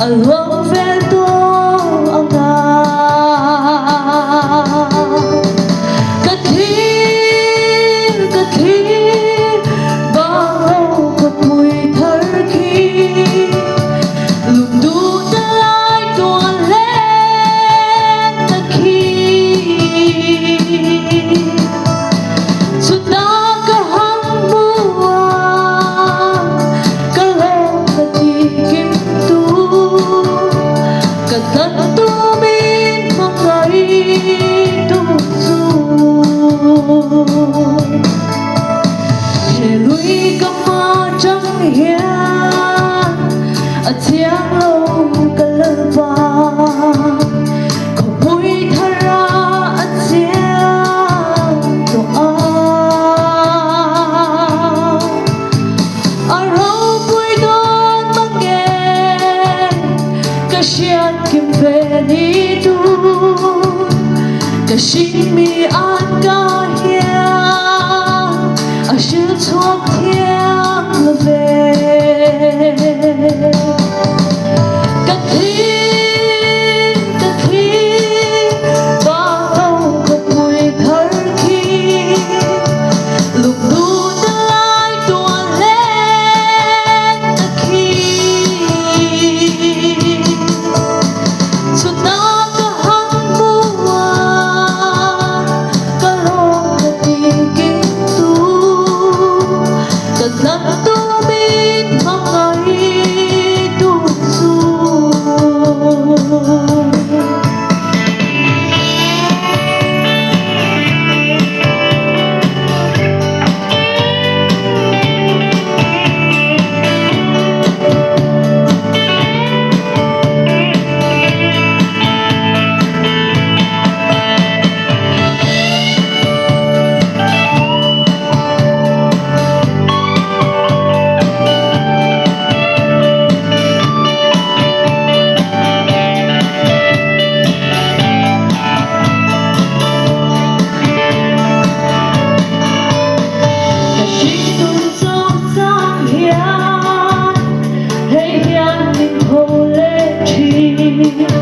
Al huwag vento ang kathir bao có mùi thở khi lục đu lại tuôn lên ta khi sudah kahang buang kalau ketikim tu katantu min mangai tu lui kama trăng hiền ở chiang lâu cả lơ va có mùi thara ở chiang đồ ở râu bụi đón mang nghe cả xiên kim về đi tu cả xin mi an ca hiền ở sự chuông thiêng về các thi bao lâu có mùi thở khi lục đu lại tuôn lên ta khi suốt nó có hăng buồn kalau ketikim tu katantu min mangai tu hey, young,